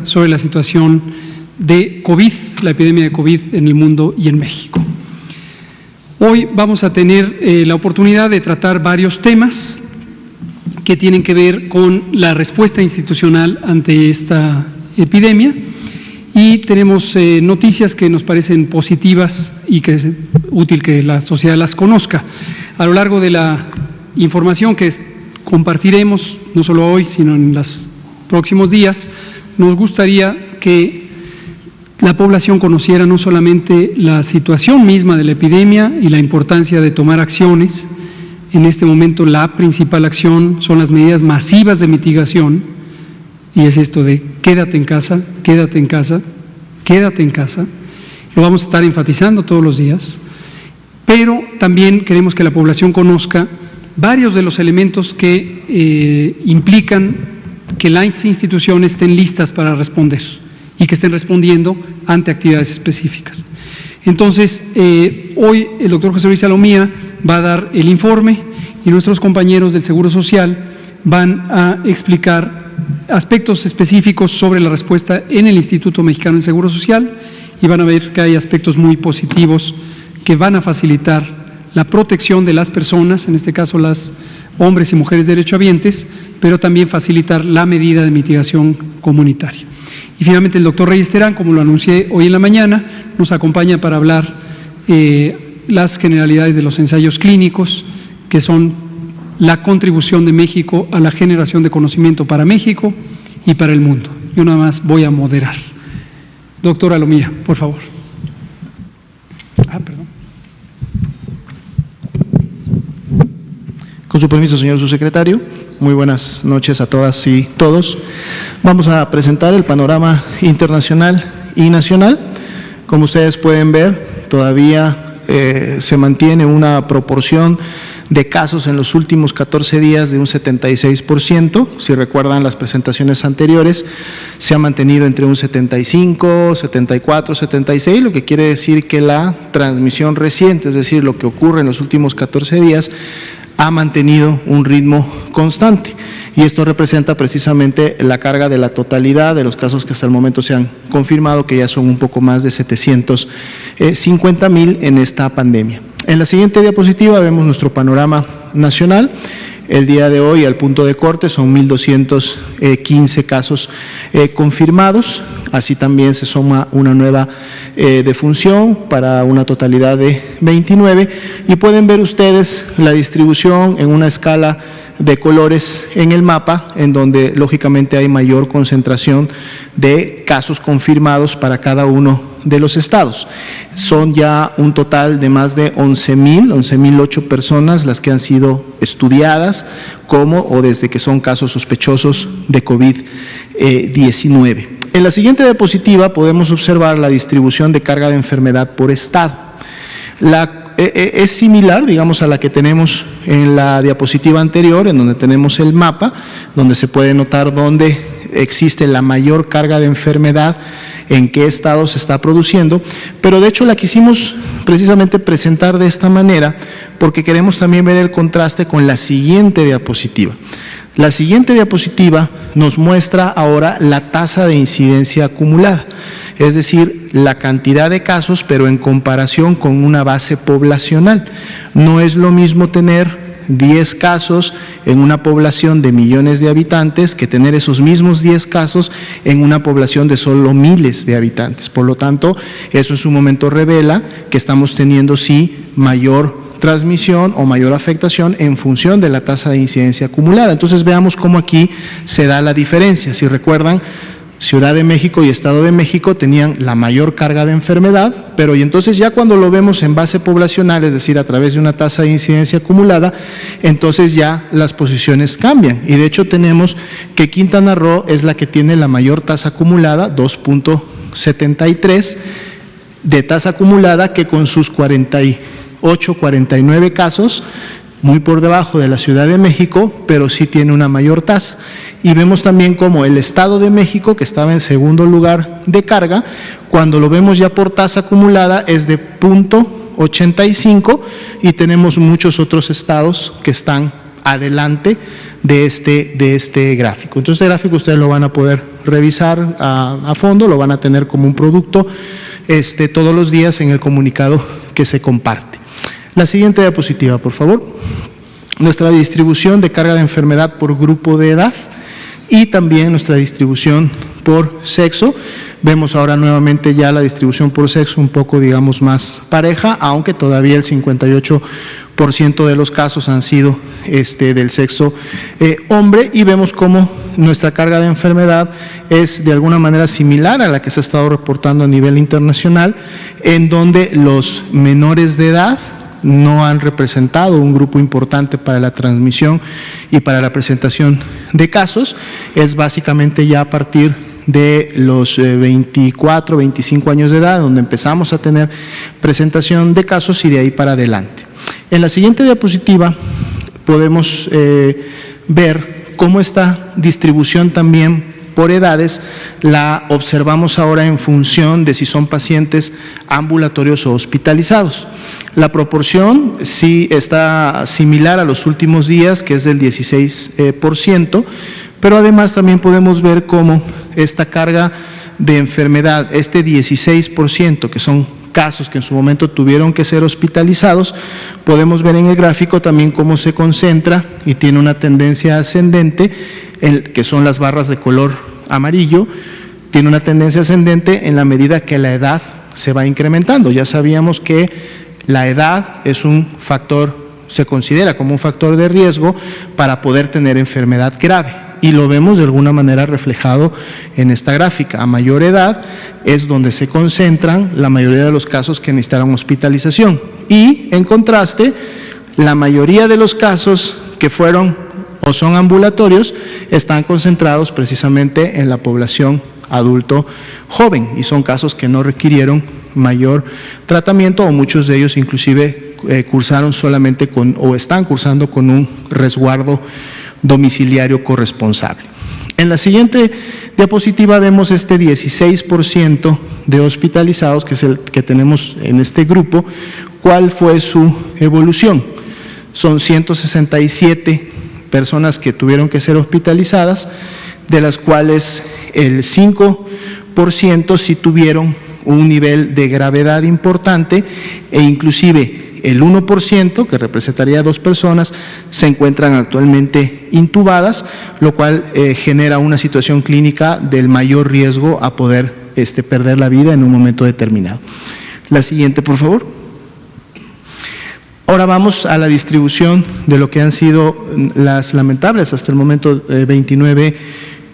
sobre la situación de COVID, la epidemia de COVID en el mundo y en México. Hoy vamos a tener la oportunidad de tratar varios temas que tienen que ver con la respuesta institucional ante esta epidemia y tenemos noticias que nos parecen positivas y que es útil que la sociedad las conozca. A lo largo de la información que compartiremos, no solo hoy, sino en los próximos días, nos gustaría que la población conociera no solamente la situación misma de la epidemia y la importancia de tomar acciones. En este momento la principal acción son las medidas masivas de mitigación, y es esto de quédate en casa, quédate en casa, quédate en casa. Lo vamos a estar enfatizando todos los días, pero también queremos que la población conozca varios de los elementos que implican que las instituciones estén listas para responder y que estén respondiendo ante actividades específicas. Entonces, hoy el doctor José Luis Salomía va a dar el informe y nuestros compañeros del Seguro Social van a explicar aspectos específicos sobre la respuesta en el Instituto Mexicano del Seguro Social y van a ver que hay aspectos muy positivos que van a facilitar la protección de las personas, en este caso las hombres y mujeres derechohabientes, pero también facilitar la medida de mitigación comunitaria. Y finalmente el doctor Reyes Terán, como lo anuncié hoy en la mañana, nos acompaña para hablar las generalidades de los ensayos clínicos, que son la contribución de México a la generación de conocimiento para México y para el mundo. Yo nada más voy a moderar. Doctora Salomía, por favor. Perdón. Con su permiso, señor subsecretario, muy buenas noches a todas y todos. Vamos a presentar el panorama internacional y nacional. Como ustedes pueden ver, todavía se mantiene una proporción de casos en los últimos 14 días de un 76%. Si recuerdan las presentaciones anteriores, se ha mantenido entre un 75, 74, 76, lo que quiere decir que la transmisión reciente, es decir, lo que ocurre en los últimos 14 días, ha mantenido un ritmo constante y esto representa precisamente la carga de la totalidad de los casos que hasta el momento se han confirmado, que ya son un poco más de 750,000 en esta pandemia. En la siguiente diapositiva vemos nuestro panorama nacional. El día de hoy, al punto de corte, son 1,215 casos confirmados. Así también se suma una nueva defunción para una totalidad de 29. Y pueden ver ustedes la distribución en una escala de colores en el mapa, en donde lógicamente hay mayor concentración de casos confirmados para cada uno de los estados. Son ya un total de más de 11,008 personas las que han sido estudiadas como o desde que son casos sospechosos de COVID-19. En la siguiente diapositiva podemos observar la distribución de carga de enfermedad por estado. Es similar, digamos, a la que tenemos en la diapositiva anterior, en donde tenemos el mapa, donde se puede notar dónde existe la mayor carga de enfermedad, en qué estado se está produciendo, pero de hecho la quisimos precisamente presentar de esta manera porque queremos también ver el contraste con la siguiente diapositiva. La siguiente diapositiva nos muestra ahora la tasa de incidencia acumulada, es decir, la cantidad de casos, pero en comparación con una base poblacional. No es lo mismo tener 10 casos en una población de millones de habitantes que tener esos mismos 10 casos en una población de solo miles de habitantes. Por lo tanto, eso en su momento revela que estamos teniendo sí mayor transmisión o mayor afectación en función de la tasa de incidencia acumulada. Entonces veamos cómo aquí se da la diferencia. Si recuerdan, Ciudad de México y Estado de México tenían la mayor carga de enfermedad, pero y entonces ya cuando lo vemos en base poblacional, es decir, a través de una tasa de incidencia acumulada, entonces ya las posiciones cambian. Y de hecho tenemos que Quintana Roo es la que tiene la mayor tasa acumulada, 2.73 de tasa acumulada, que con sus 49 casos, muy por debajo de la Ciudad de México, pero sí tiene una mayor tasa. Y vemos también como el Estado de México, que estaba en segundo lugar de carga, cuando lo vemos ya por tasa acumulada es de 0.85 y tenemos muchos otros estados que están adelante de este gráfico. Entonces, este gráfico ustedes lo van a poder revisar a fondo, lo van a tener como un producto todos los días en el comunicado que se comparte. La siguiente diapositiva, por favor. Nuestra distribución de carga de enfermedad por grupo de edad y también nuestra distribución por sexo. Vemos ahora nuevamente ya la distribución por sexo un poco, digamos, más pareja, aunque todavía el 58% de los casos han sido del sexo hombre, y vemos cómo nuestra carga de enfermedad es de alguna manera similar a la que se ha estado reportando a nivel internacional, en donde los menores de edad no han representado un grupo importante para la transmisión y para la presentación de casos. Es básicamente ya a partir de los 24, 25 años de edad donde empezamos a tener presentación de casos, y de ahí para adelante. En la siguiente diapositiva podemos ver cómo esta distribución también por edades la observamos ahora en función de si son pacientes ambulatorios o hospitalizados. La proporción sí está similar a los últimos días, que es del 16%, pero además también podemos ver cómo esta carga de enfermedad, este 16%, que son casos que en su momento tuvieron que ser hospitalizados, podemos ver en el gráfico también cómo se concentra y tiene una tendencia ascendente, que son las barras de color amarillo, tiene una tendencia ascendente en la medida que la edad se va incrementando. Ya sabíamos que la edad es un factor, se considera como un factor de riesgo para poder tener enfermedad grave, y lo vemos de alguna manera reflejado en esta gráfica. A mayor edad es donde se concentran la mayoría de los casos que necesitaron hospitalización, y en contraste, la mayoría de los casos que fueron o son ambulatorios están concentrados precisamente en la población adulto joven, y son casos que no requirieron mayor tratamiento, o muchos de ellos inclusive cursaron solamente o están cursando con un resguardo domiciliario corresponsable. En la siguiente diapositiva vemos este 16% de hospitalizados, que es el que tenemos en este grupo. ¿Cuál fue su evolución? Son 167 personas que tuvieron que ser hospitalizadas, de las cuales el 5% sí tuvieron un nivel de gravedad importante, e inclusive el 1%, que representaría 2 personas, se encuentran actualmente intubadas, lo cual genera una situación clínica del mayor riesgo a poder perder la vida en un momento determinado. La siguiente, por favor. Ahora vamos a la distribución de lo que han sido las lamentables hasta el momento 29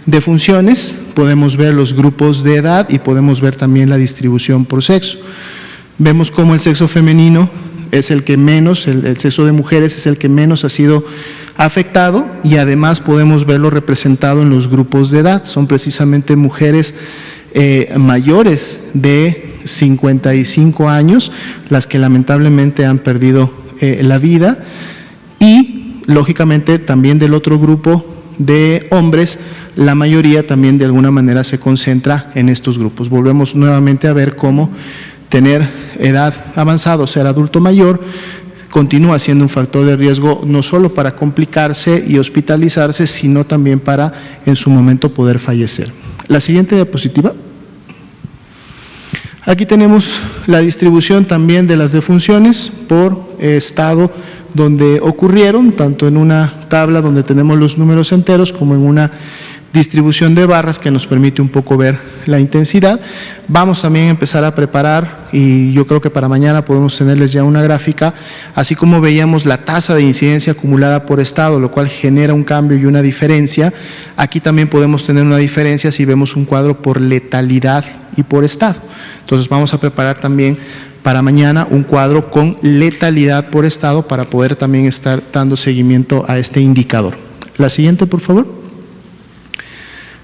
defunciones. Podemos ver los grupos de edad y podemos ver también la distribución por sexo. Vemos cómo el sexo femenino es el que menos, el sexo de mujeres es el que menos ha sido afectado, y además podemos verlo representado en los grupos de edad. Son precisamente mujeres mayores de 55 años las que lamentablemente han perdido la vida, y lógicamente también del otro grupo de hombres, la mayoría también de alguna manera se concentra en estos grupos. Volvemos nuevamente a ver cómo tener edad avanzada, o ser adulto mayor, continúa siendo un factor de riesgo no solo para complicarse y hospitalizarse, sino también para en su momento poder fallecer. La siguiente diapositiva. Aquí tenemos la distribución también de las defunciones por estado donde ocurrieron, tanto en una tabla donde tenemos los números enteros como en una distribución de barras que nos permite un poco ver la intensidad. Vamos también a empezar a preparar, y yo creo que para mañana podemos tenerles ya una gráfica, así como veíamos la tasa de incidencia acumulada por estado, lo cual genera un cambio y una diferencia. Aquí también podemos tener una diferencia si vemos un cuadro por letalidad y por estado. Entonces vamos a preparar también para mañana un cuadro con letalidad por estado para poder también estar dando seguimiento a este indicador. La siguiente, por favor.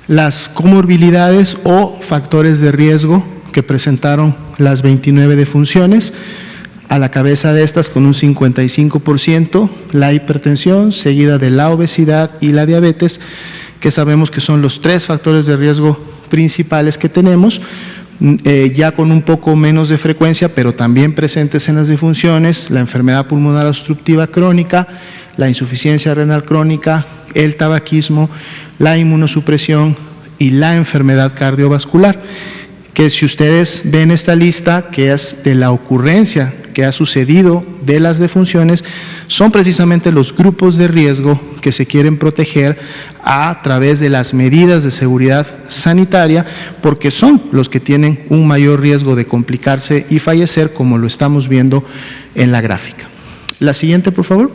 Las comorbilidades o factores de riesgo que presentaron las 29 defunciones. A la cabeza de estas, con un 55%, la hipertensión, seguida de la obesidad y la diabetes, que sabemos que son los 3 factores de riesgo principales que tenemos, ya con un poco menos de frecuencia, pero también presentes en las defunciones, la enfermedad pulmonar obstructiva crónica, la insuficiencia renal crónica, el tabaquismo, la inmunosupresión y la enfermedad cardiovascular, que si ustedes ven esta lista, que es de la ocurrencia que ha sucedido de las defunciones, son precisamente los grupos de riesgo que se quieren proteger a través de las medidas de seguridad sanitaria, porque son los que tienen un mayor riesgo de complicarse y fallecer, como lo estamos viendo en la gráfica. La siguiente, por favor.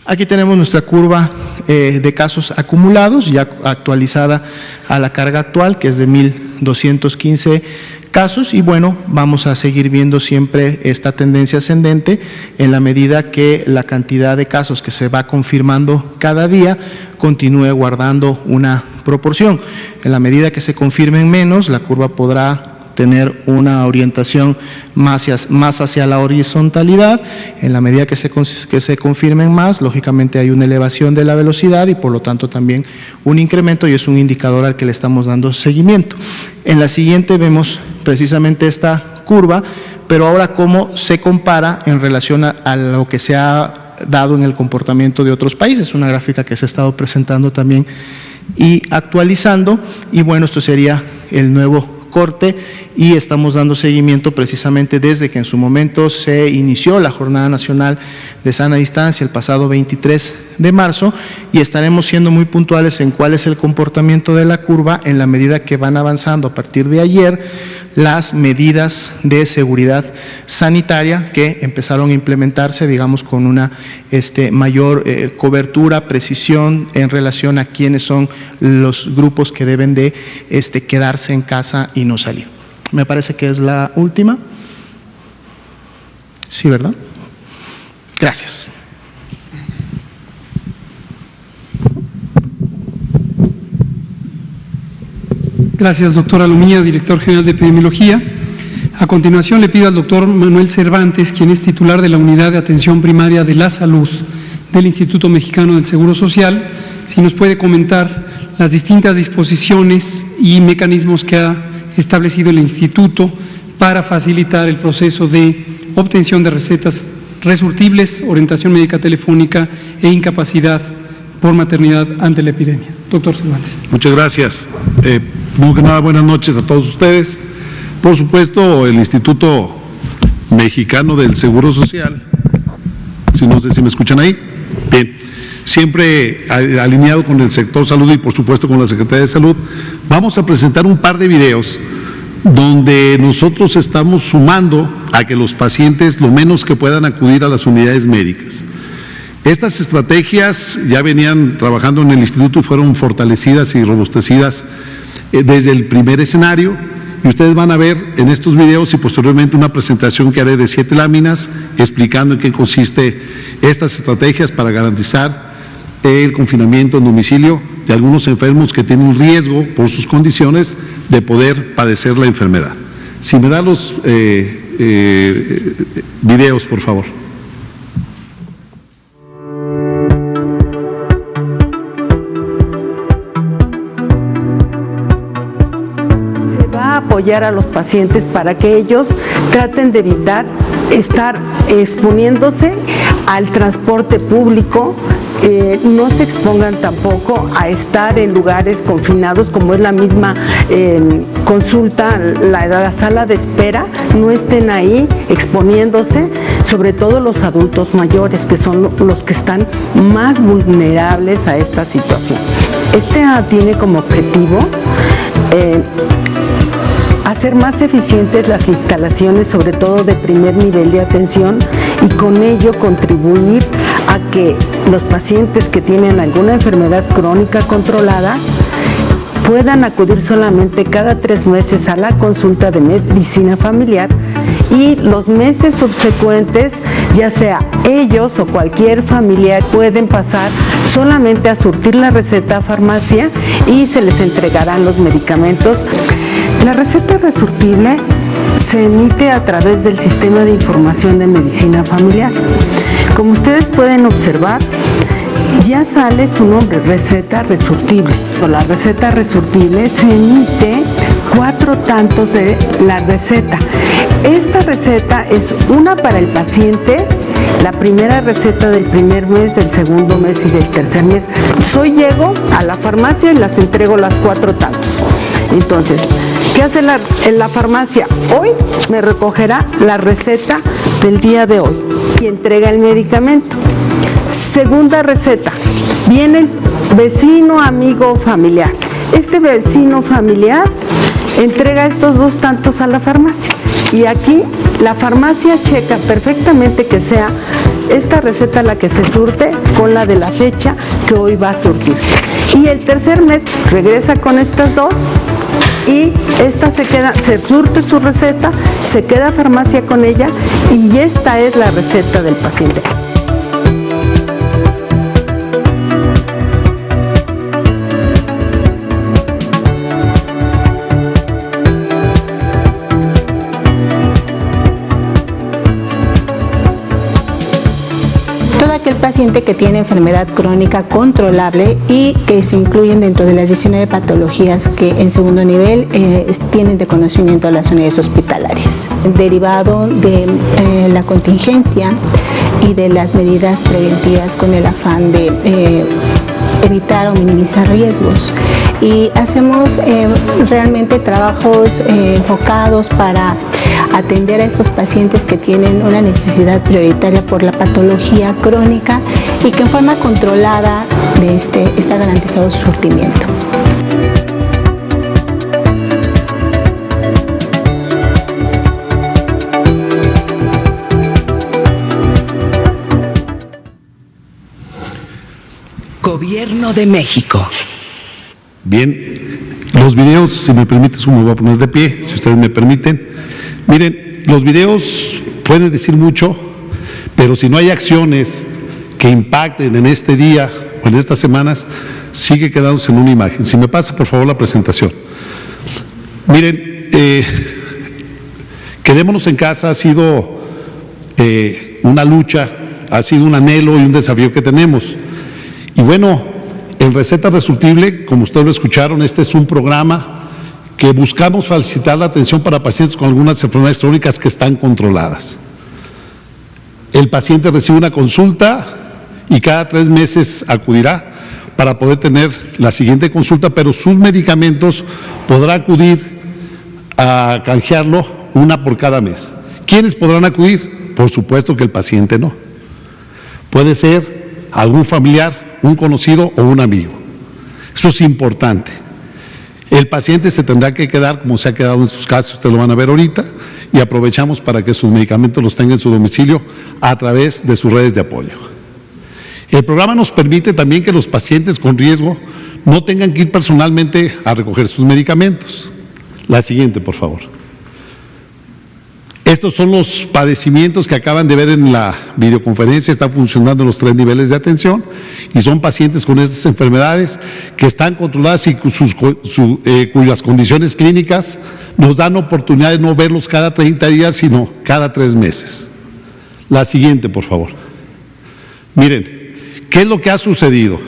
Aquí tenemos nuestra curva de casos acumulados, ya actualizada a la carga actual, que es de 1.215 casos, y bueno, vamos a seguir viendo siempre esta tendencia ascendente en la medida que la cantidad de casos que se va confirmando cada día continúe guardando una proporción. En la medida que se confirmen menos, la curva podrá tener una orientación más hacia la horizontalidad. En la medida que se confirmen más, lógicamente hay una elevación de la velocidad y por lo tanto también un incremento, y es un indicador al que le estamos dando seguimiento. En la siguiente vemos precisamente esta curva, pero ahora cómo se compara en relación a lo que se ha dado en el comportamiento de otros países, una gráfica que se ha estado presentando también y actualizando, y bueno, esto sería el nuevo corte, y estamos dando seguimiento precisamente desde que en su momento se inició la Jornada Nacional de Sana Distancia el pasado 23 de marzo, y estaremos siendo muy puntuales en cuál es el comportamiento de la curva en la medida que van avanzando a partir de ayer las medidas de seguridad sanitaria que empezaron a implementarse, digamos, con una mayor cobertura, precisión en relación a quiénes son los grupos que deben de quedarse en casa y no salir. Me parece que es la última. Sí, ¿verdad? Gracias. Gracias, doctora Lomía, director general de Epidemiología. A continuación le pido al doctor Manuel Cervantes, quien es titular de la Unidad de Atención Primaria de la Salud del Instituto Mexicano del Seguro Social, si nos puede comentar las distintas disposiciones y mecanismos que ha establecido el Instituto para facilitar el proceso de obtención de recetas resurtibles, orientación médica telefónica e incapacidad por maternidad ante la epidemia. Doctor Cervantes. Muchas gracias. Primero que nada, buenas noches a todos ustedes. Por supuesto, el Instituto Mexicano del Seguro Social, no sé si me escuchan ahí, bien, siempre alineado con el sector salud y por supuesto con la Secretaría de Salud, vamos a presentar un par de videos donde nosotros estamos sumando a que los pacientes lo menos que puedan acudir a las unidades médicas. Estas estrategias ya venían trabajando en el instituto y fueron fortalecidas y robustecidas desde el primer escenario, y ustedes van a ver en estos videos y posteriormente una presentación que haré de 7 láminas explicando en qué consiste estas estrategias para garantizar el confinamiento en domicilio de algunos enfermos que tienen un riesgo por sus condiciones de poder padecer la enfermedad. Si me da los videos, por favor. Apoyar a los pacientes para que ellos traten de evitar estar exponiéndose al transporte público, no se expongan tampoco a estar en lugares confinados como es la misma consulta, la sala de espera, no estén ahí exponiéndose, sobre todo los adultos mayores, que son los que están más vulnerables a esta situación. Tiene como objetivo hacer más eficientes las instalaciones, sobre todo de primer nivel de atención, y con ello contribuir a que los pacientes que tienen alguna enfermedad crónica controlada puedan acudir solamente cada 3 meses a la consulta de medicina familiar, y los meses subsecuentes, ya sea ellos o cualquier familiar, pueden pasar solamente a surtir la receta a farmacia y se les entregarán los medicamentos. La receta resurtible se emite a través del Sistema de Información de Medicina Familiar. Como ustedes pueden observar, ya sale su nombre, receta resurtible. La receta resurtible se emite 4 tantos de la receta. Esta receta es una para el paciente, la primera receta del primer mes, del segundo mes y del tercer mes. Hoy llego a la farmacia y las entrego las 4 tantos. Entonces, ¿qué hace en la farmacia? Hoy me recogerá la receta del día de hoy y entrega el medicamento. Segunda receta, viene el vecino, amigo o familiar. Este vecino familiar entrega estos 2 tantos a la farmacia. Y aquí la farmacia checa perfectamente que sea esta receta la que se surte con la de la fecha que hoy va a surtir. Y el tercer mes regresa con estas 2 y esta se surte su receta, se queda farmacia con ella y esta es la receta del paciente. Aquel paciente que tiene enfermedad crónica controlable y que se incluyen dentro de las 19 patologías que en segundo nivel tienen de conocimiento a las unidades hospitalarias. Derivado de la contingencia y de las medidas preventivas con el afán de evitar o minimizar riesgos. Y hacemos realmente trabajos enfocados para atender a estos pacientes que tienen una necesidad prioritaria por la patología crónica y que en forma controlada está garantizado su surtimiento. Gobierno de México. Bien, los videos, si me permite, me voy a poner de pie, si ustedes me permiten. Miren, los videos pueden decir mucho, pero si no hay acciones que impacten en este día o en estas semanas, sigue quedándose en una imagen. Si me pasa, por favor, la presentación. Miren, quedémonos en casa ha sido una lucha, ha sido un anhelo y un desafío que tenemos. Y bueno, en Receta Resurtible, como ustedes lo escucharon, este es un programa que buscamos facilitar la atención para pacientes con algunas enfermedades crónicas que están controladas. El paciente recibe una consulta y cada 3 meses acudirá para poder tener la siguiente consulta, pero sus medicamentos podrá acudir a canjearlo una por cada mes. ¿Quiénes podrán acudir? Por supuesto que el paciente no. Puede ser algún familiar, un conocido o un amigo. Eso es importante. El paciente se tendrá que quedar como se ha quedado en sus casas, ustedes lo van a ver ahorita, y aprovechamos para que sus medicamentos los tenga en su domicilio a través de sus redes de apoyo. El programa nos permite también que los pacientes con riesgo no tengan que ir personalmente a recoger sus medicamentos. La siguiente, por favor. Estos son los padecimientos que acaban de ver en la videoconferencia, están funcionando los 3 niveles de atención y son pacientes con estas enfermedades que están controladas y cuyas condiciones clínicas nos dan oportunidad de no verlos cada 30 días, sino cada 3 meses. La siguiente, por favor. Miren, ¿qué es lo que ha sucedido?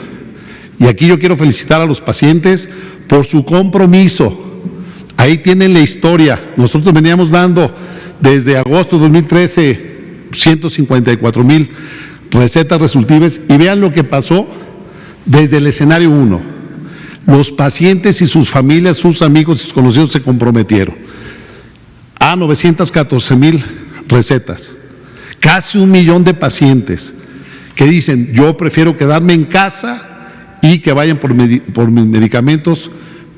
Y aquí yo quiero felicitar a los pacientes por su compromiso. Ahí tienen la historia. Nosotros veníamos dando desde agosto de 2013 154,000 recetas resurtibles y vean lo que pasó desde el escenario 1. Los pacientes y sus familias, sus amigos y sus conocidos se comprometieron a 914,000 recetas. Casi 1 millón de pacientes que dicen, yo prefiero quedarme en casa y que vayan por mis medicamentos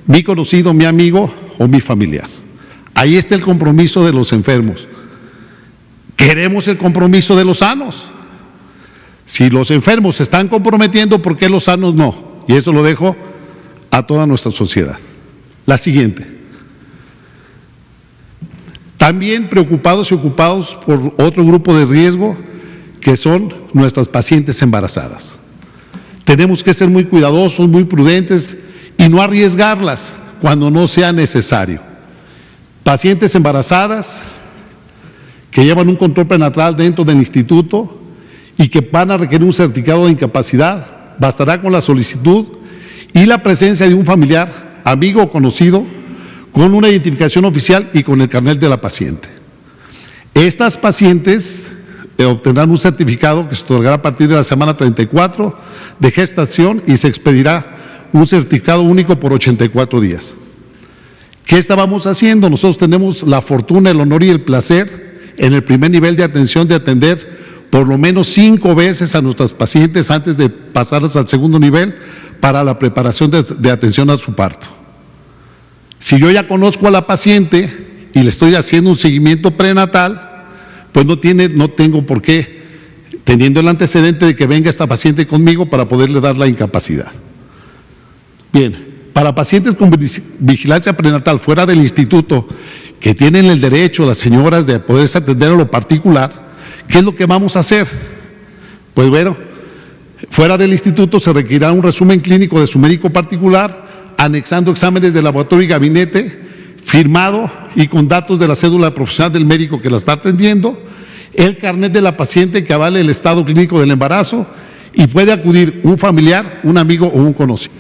mi conocido, mi amigo o mi familiar. Ahí está el compromiso de los enfermos. Queremos el compromiso de los sanos. Si los enfermos se están comprometiendo, ¿por qué los sanos no? Y eso lo dejo a toda nuestra sociedad. La siguiente. También preocupados y ocupados por otro grupo de riesgo, que son nuestras pacientes embarazadas. Tenemos que ser muy cuidadosos, muy prudentes y no arriesgarlas cuando no sea necesario. Pacientes embarazadas que llevan un control prenatal dentro del instituto y que van a requerir un certificado de incapacidad, bastará con la solicitud y la presencia de un familiar, amigo o conocido con una identificación oficial y con el carnet de la paciente. Estas pacientes obtendrán un certificado que se otorgará a partir de la semana 34 de gestación y se expedirá un certificado único por 84 días. ¿Qué estábamos haciendo? Nosotros tenemos la fortuna, el honor y el placer en el primer nivel de atención de atender por lo menos 5 veces a nuestras pacientes antes de pasarlas al segundo nivel para la preparación de atención a su parto. Si yo ya conozco a la paciente y le estoy haciendo un seguimiento prenatal, pues no tengo por qué, teniendo el antecedente de que venga esta paciente conmigo para poderle dar la incapacidad. Bien, para pacientes con vigilancia prenatal fuera del instituto, que tienen el derecho, las señoras, de poderse atender a lo particular, ¿qué es lo que vamos a hacer? Pues bueno, fuera del instituto se requerirá un resumen clínico de su médico particular, anexando exámenes de laboratorio y gabinete, firmado y con datos de la cédula profesional del médico que la está atendiendo, el carnet de la paciente que avale el estado clínico del embarazo, y puede acudir un familiar, un amigo o un conocido.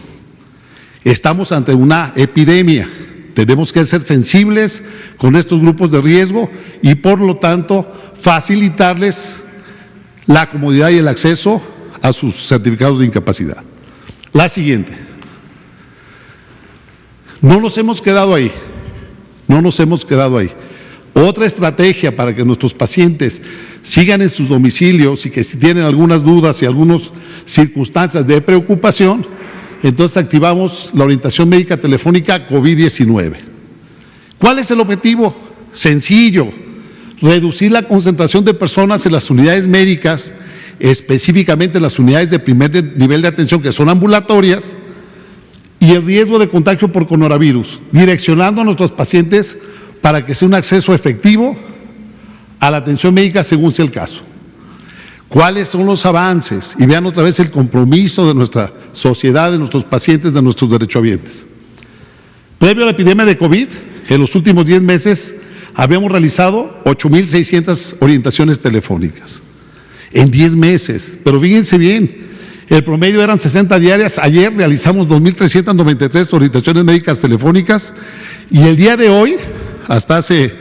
Estamos ante una epidemia, tenemos que ser sensibles con estos grupos de riesgo y por lo tanto facilitarles la comodidad y el acceso a sus certificados de incapacidad. La siguiente. No nos hemos quedado ahí. Otra estrategia para que nuestros pacientes sigan en sus domicilios y que si tienen algunas dudas y algunas circunstancias de preocupación, entonces activamos la orientación médica telefónica COVID-19. ¿Cuál es el objetivo? Sencillo, reducir la concentración de personas en las unidades médicas, específicamente en las unidades de primer nivel de atención que son ambulatorias, y el riesgo de contagio por coronavirus, direccionando a nuestros pacientes para que sea un acceso efectivo a la atención médica según sea el caso. ¿Cuáles son los avances? Y vean otra vez el compromiso de nuestra sociedad, de nuestros pacientes, de nuestros derechohabientes. Previo a la epidemia de COVID, en los últimos 10 meses, habíamos realizado 8,600 orientaciones telefónicas. En 10 meses. Pero fíjense bien, el promedio eran 60 diarias. Ayer realizamos 2,393 orientaciones médicas telefónicas y el día de hoy, hasta hace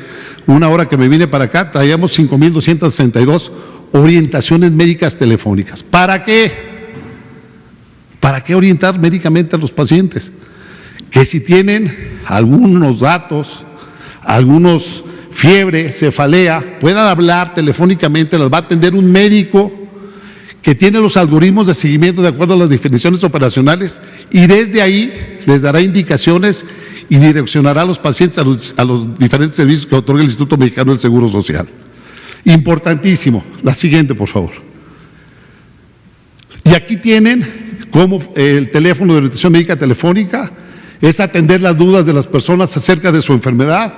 una hora que me vine para acá, traíamos 5,262 orientaciones médicas telefónicas. ¿Para qué? ¿Para qué orientar médicamente a los pacientes? Que si tienen algunos datos, algunos fiebre, cefalea, puedan hablar telefónicamente, las va a atender un médico que tiene los algoritmos de seguimiento de acuerdo a las definiciones operacionales y desde ahí les dará indicaciones y direccionará a los pacientes a los diferentes servicios que otorga el Instituto Mexicano del Seguro Social. Importantísimo. La siguiente, por favor. Y aquí tienen como el teléfono de orientación médica telefónica es atender las dudas de las personas acerca de su enfermedad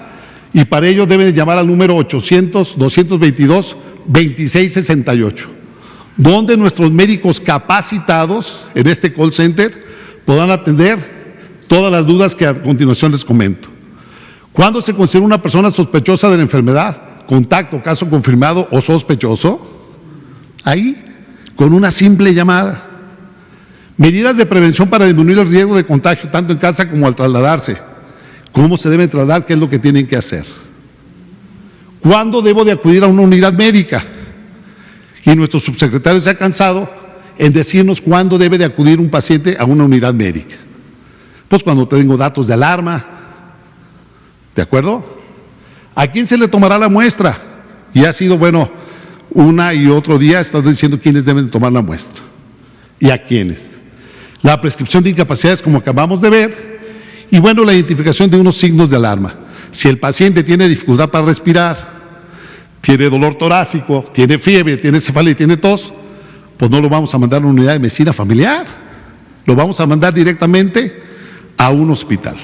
y para ello deben llamar al número 800-222-2668, donde nuestros médicos capacitados en este call center podrán atender todas las dudas que a continuación les comento. ¿Cuándo se considera una persona sospechosa de la enfermedad? Contacto, caso confirmado o sospechoso. Ahí, con una simple llamada. Medidas de prevención para disminuir el riesgo de contagio, tanto en casa como al trasladarse. ¿Cómo se deben trasladar? ¿Qué es lo que tienen que hacer? ¿Cuándo debo de acudir a una unidad médica? Y nuestro subsecretario se ha cansado en decirnos cuándo debe de acudir un paciente a una unidad médica. Pues cuando tengo datos de alarma, ¿de acuerdo? ¿A quién se le tomará la muestra? Y ha sido, bueno, una y otro día están diciendo quiénes deben tomar la muestra y a quiénes. La prescripción de incapacidades, como acabamos de ver, y bueno, la identificación de unos signos de alarma. Si el paciente tiene dificultad para respirar, tiene dolor torácico, tiene fiebre, tiene cefalea y tiene tos, pues no lo vamos a mandar a una unidad de medicina familiar, lo vamos a mandar directamente a un hospital,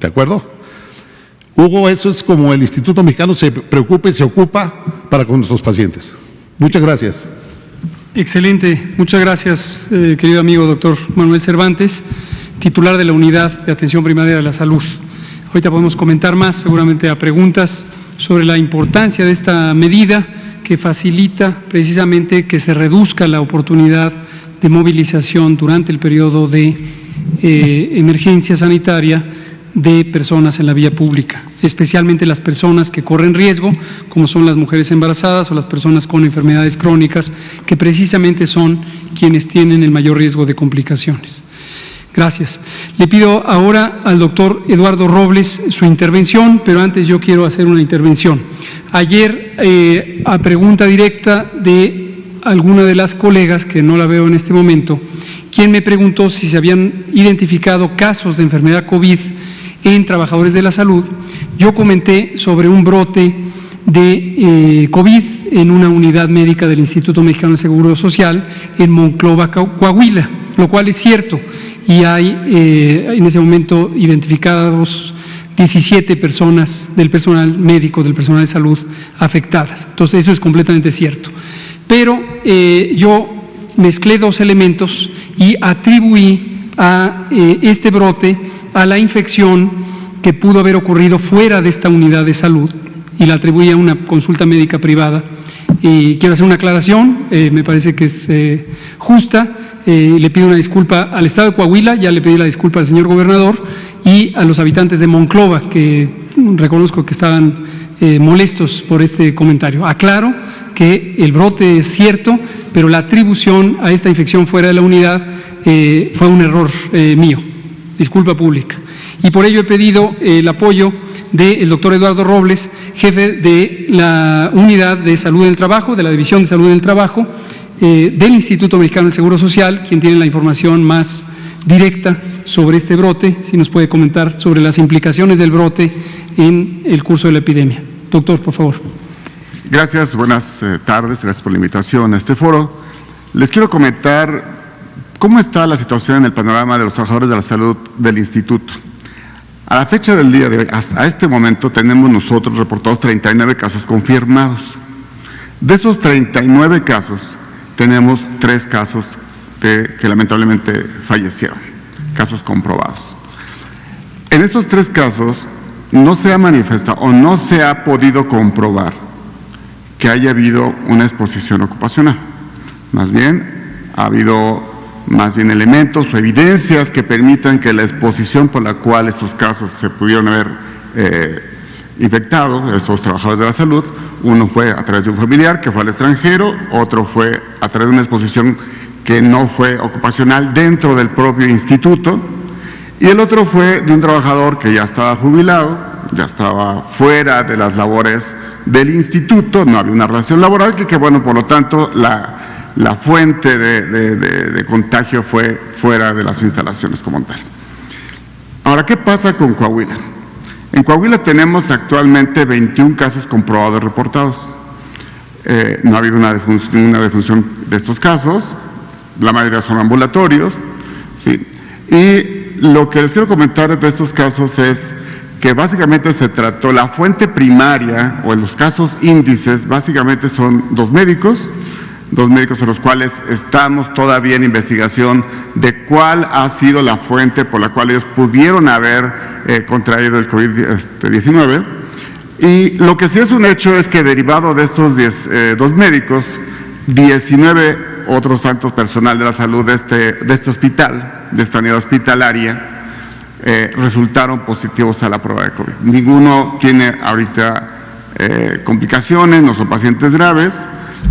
¿de acuerdo? Hugo, eso es como el Instituto Mexicano se preocupa y se ocupa para con nuestros pacientes. Muchas gracias. Excelente, muchas gracias, querido amigo doctor Manuel Cervantes, titular de la Unidad de Atención Primaria de la Salud. Ahorita podemos comentar más, seguramente a preguntas sobre la importancia de esta medida que facilita precisamente que se reduzca la oportunidad de movilización durante el periodo de emergencia sanitaria de personas en la vía pública, especialmente las personas que corren riesgo, como son las mujeres embarazadas o las personas con enfermedades crónicas, que precisamente son quienes tienen el mayor riesgo de complicaciones. Gracias. Le pido ahora al doctor Eduardo Robles su intervención, pero antes yo quiero hacer una intervención. Ayer, a pregunta directa de alguna de las colegas, que no la veo en este momento, quien me preguntó si se habían identificado casos de enfermedad COVID en trabajadores de la salud, yo comenté sobre un brote de COVID en una unidad médica del Instituto Mexicano del Seguro Social en Monclova, Coahuila, lo cual es cierto, y hay en ese momento identificados 17 personas del personal médico, del personal de salud afectadas. Entonces, eso es completamente cierto. Pero yo mezclé dos elementos y atribuí a este brote a la infección que pudo haber ocurrido fuera de esta unidad de salud y la atribuí a una consulta médica privada. Y quiero hacer una aclaración, me parece que es justa. Le pido una disculpa al Estado de Coahuila, ya le pedí la disculpa al señor gobernador y a los habitantes de Monclova, que reconozco que estaban molestos por este comentario. Aclaro que el brote es cierto, pero la atribución a esta infección fuera de la unidad fue un error mío, disculpa pública. Y por ello he pedido el apoyo del doctor Eduardo Robles, jefe de la Unidad de Salud del Trabajo, de la División de Salud del Trabajo, del Instituto Mexicano del Seguro Social, quien tiene la información más directa sobre este brote, si nos puede comentar sobre las implicaciones del brote en el curso de la epidemia. Doctor, por favor. Gracias, buenas tardes, gracias por la invitación a este foro. Les quiero comentar cómo está la situación en el panorama de los trabajadores de la salud del Instituto. A la fecha del día de hoy, hasta este momento, tenemos nosotros reportados 39 casos confirmados. De esos 39 casos, tenemos 3 casos que lamentablemente fallecieron, casos comprobados. En estos 3 casos no se ha manifestado o no se ha podido comprobar que haya habido una exposición ocupacional. Más bien, ha habido elementos o evidencias que permitan que la exposición por la cual estos casos se pudieron haber infectado, estos trabajadores de la salud, uno fue a través de un familiar que fue al extranjero, otro fue a través de una exposición que no fue ocupacional dentro del propio instituto, y el otro fue de un trabajador que ya estaba jubilado, ya estaba fuera de las labores del instituto, no había una relación laboral, que bueno, por lo tanto, la fuente de contagio fue fuera de las instalaciones como tal. Ahora, ¿qué pasa con Coahuila? En Coahuila tenemos actualmente 21 casos comprobados reportados. No ha habido una defunción de estos casos, la mayoría son ambulatorios, ¿sí? Y lo que les quiero comentar de estos casos es que básicamente se trató, la fuente primaria o en los casos índices básicamente son dos médicos en los cuales estamos todavía en investigación de cuál ha sido la fuente por la cual ellos pudieron haber contraído el COVID-19. Y lo que sí es un hecho es que derivado de estos 2 médicos, 19 otros tantos personal de la salud de este hospital, de esta unidad hospitalaria, resultaron positivos a la prueba de COVID. Ninguno tiene ahorita complicaciones, no son pacientes graves,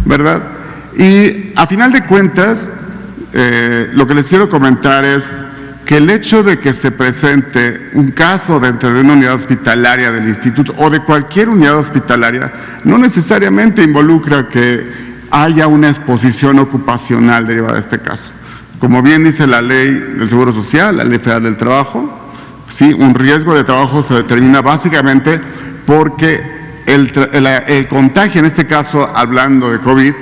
¿verdad? Y a final de cuentas, lo que les quiero comentar es que el hecho de que se presente un caso dentro de una unidad hospitalaria del instituto o de cualquier unidad hospitalaria no necesariamente involucra que haya una exposición ocupacional derivada de este caso. Como bien dice la ley del Seguro Social, la ley federal del trabajo, sí, un riesgo de trabajo se determina básicamente porque el contagio, en este caso hablando de COVID,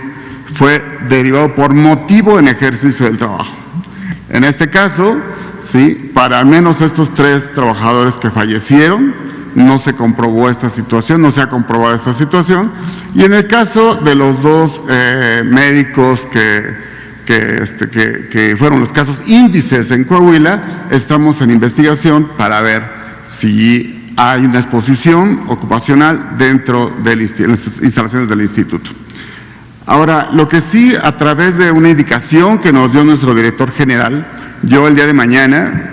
fue derivado por motivo en ejercicio del trabajo. En este caso, sí, para al menos estos 3 trabajadores que fallecieron, no se comprobó esta situación, no se ha comprobado esta situación, y en el caso de los 2 médicos que fueron los casos índices en Coahuila, estamos en investigación para ver si hay una exposición ocupacional dentro de las instalaciones del instituto. Ahora, lo que sí, a través de una indicación que nos dio nuestro director general, Yo el día de mañana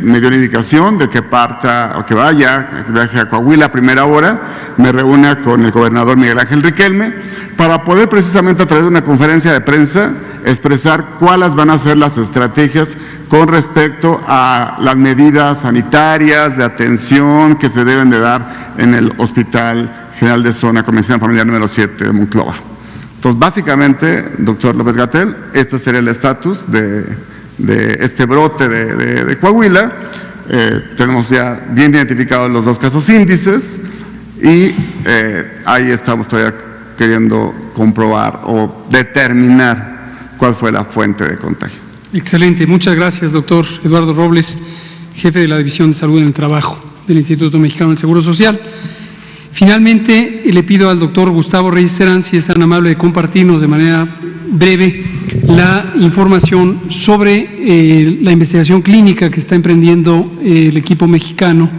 me dio la indicación de que parta o que viaje a Coahuila a primera hora, me reúna con el gobernador Miguel Ángel Riquelme para poder precisamente a través de una conferencia de prensa expresar cuáles van a ser las estrategias con respecto a las medidas sanitarias de atención que se deben de dar en el Hospital General de Zona con Medicina Familiar número 7 de Monclova. Entonces, básicamente, doctor López-Gatell, este sería el estatus de este brote de Coahuila. Tenemos ya bien identificados los 2 casos índices y ahí estamos todavía queriendo comprobar o determinar cuál fue la fuente de contagio. Excelente, muchas gracias, doctor Eduardo Robles, jefe de la División de Salud en el Trabajo del Instituto Mexicano del Seguro Social. Finalmente, le pido al doctor Gustavo Reyes Terán, si es tan amable de compartirnos de manera breve la información sobre la investigación clínica que está emprendiendo el equipo mexicano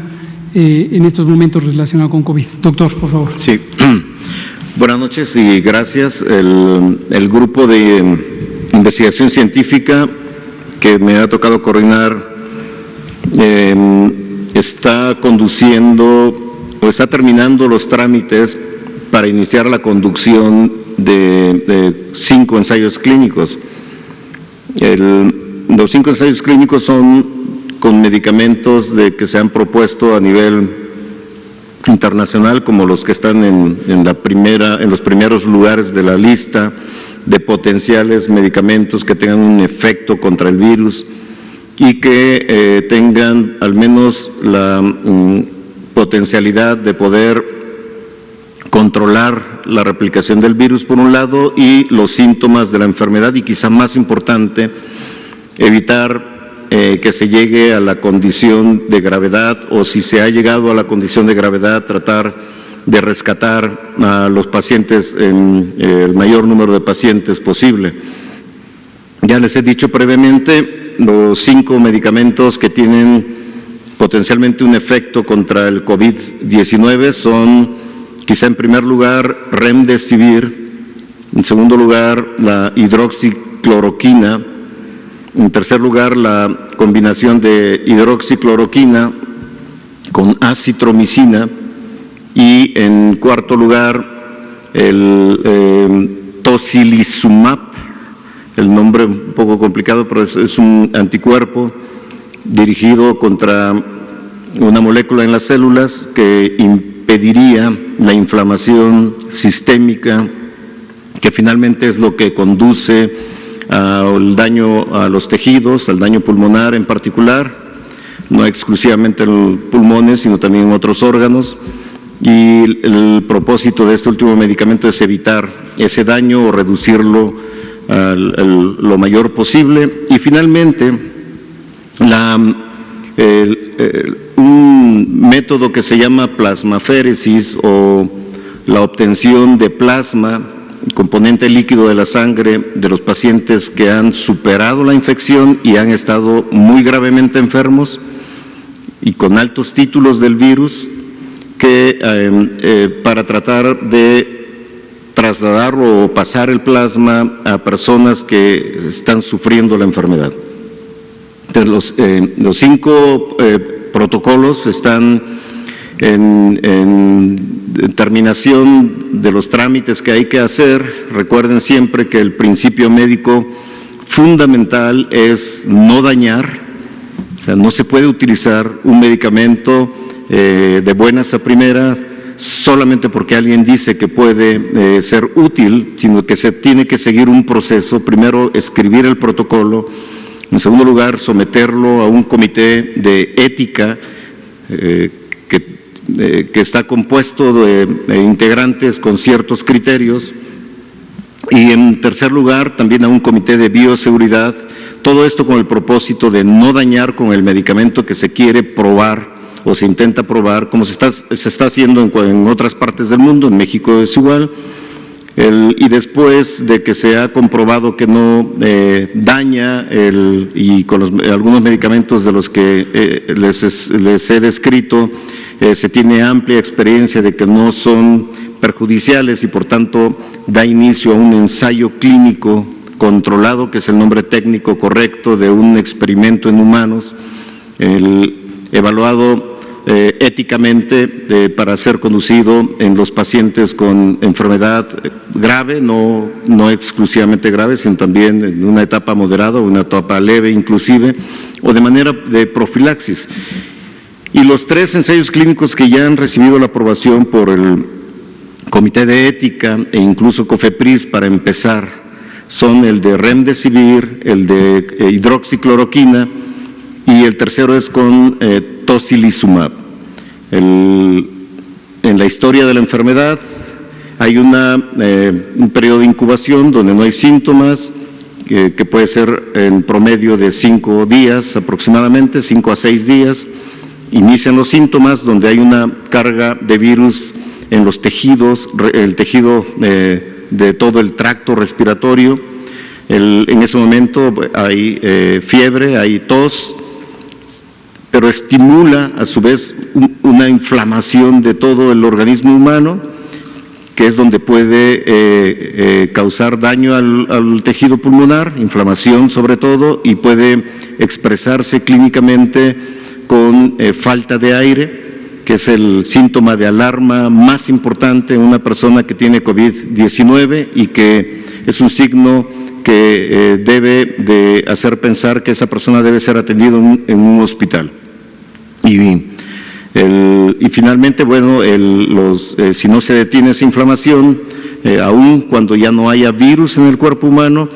en estos momentos relacionado con COVID. Doctor, por favor. Sí. Buenas noches y gracias. El grupo de investigación científica que me ha tocado coordinar está conduciendo o está terminando los trámites para iniciar la conducción de 5 ensayos clínicos. Los 5 ensayos clínicos son con medicamentos que se han propuesto a nivel internacional, como los que están en los primeros lugares de la lista de potenciales medicamentos que tengan un efecto contra el virus y que tengan al menos la potencialidad de poder controlar la replicación del virus por un lado y los síntomas de la enfermedad y quizá más importante, evitar que se llegue a la condición de gravedad o si se ha llegado a la condición de gravedad, tratar de rescatar a los pacientes, el mayor número de pacientes posible. Ya les he dicho previamente, los 5 medicamentos que tienen potencialmente un efecto contra el COVID-19 son, quizá en primer lugar, Remdesivir, en segundo lugar, la hidroxicloroquina, en tercer lugar, la combinación de hidroxicloroquina con acitromicina y en cuarto lugar, el tocilizumab, el nombre un poco complicado, pero es un anticuerpo dirigido contra una molécula en las células que impediría la inflamación sistémica, que finalmente es lo que conduce al daño a los tejidos, al daño pulmonar en particular, no exclusivamente en los pulmones, sino también en otros órganos. Y el propósito de este último medicamento es evitar ese daño o reducirlo lo mayor posible. Y finalmente, un método que se llama plasmaféresis o la obtención de plasma, componente líquido de la sangre de los pacientes que han superado la infección y han estado muy gravemente enfermos y con altos títulos del virus, que para tratar de trasladar o pasar el plasma a personas que están sufriendo la enfermedad. Entonces, los 5 protocolos están en terminación de los trámites que hay que hacer. Recuerden siempre que el principio médico fundamental es no dañar, o sea, no se puede utilizar un medicamento de buenas a primera solamente porque alguien dice que puede ser útil, sino que se tiene que seguir un proceso. Primero, escribir el protocolo. En segundo lugar, someterlo a un comité de ética que está compuesto de integrantes con ciertos criterios. Y en tercer lugar, también a un comité de bioseguridad. Todo esto con el propósito de no dañar con el medicamento que se quiere probar o se intenta probar, como se está haciendo en otras partes del mundo. En México es igual. Y después de que se ha comprobado que no daña, y con algunos medicamentos de los que les he descrito, se tiene amplia experiencia de que no son perjudiciales y por tanto da inicio a un ensayo clínico controlado, que es el nombre técnico correcto de un experimento en humanos, evaluado éticamente para ser conducido en los pacientes con enfermedad grave, no exclusivamente grave, sino también en una etapa moderada o una etapa leve inclusive, o de manera de profilaxis. Y los 3 ensayos clínicos que ya han recibido la aprobación por el Comité de Ética e incluso COFEPRIS para empezar son el de Remdesivir, el de hidroxicloroquina y el tercero es con tocilizumab. En la historia de la enfermedad hay un periodo de incubación donde no hay síntomas, que puede ser en promedio de 5 días aproximadamente, 5 a 6 días. Inician los síntomas donde hay una carga de virus en los tejidos, el tejido de todo el tracto respiratorio. En ese momento hay fiebre, hay tos, pero estimula a su vez una inflamación de todo el organismo humano, que es donde puede causar daño al tejido pulmonar, inflamación sobre todo, y puede expresarse clínicamente con falta de aire, que es el síntoma de alarma más importante en una persona que tiene COVID-19 y que es un signo que debe de hacer pensar que esa persona debe ser atendida en un hospital. Y finalmente, bueno, si no se detiene esa inflamación, aun cuando ya no haya virus en el cuerpo humano,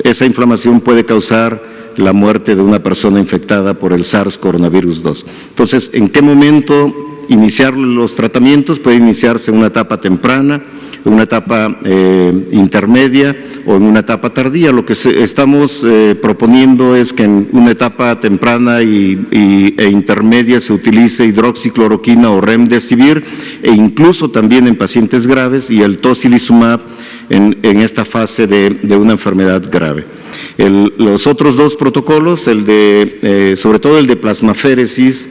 esa inflamación puede causar la muerte de una persona infectada por el SARS coronavirus 2. Entonces, ¿en qué momento iniciar los tratamientos? Puede iniciarse en una etapa temprana, en una etapa intermedia o en una etapa tardía. Lo que estamos proponiendo es que en una etapa temprana e intermedia se utilice hidroxicloroquina o Remdesivir, e incluso también en pacientes graves, y el tocilizumab en esta fase de una enfermedad grave. Los otros 2 protocolos, sobre todo el de plasmaféresis,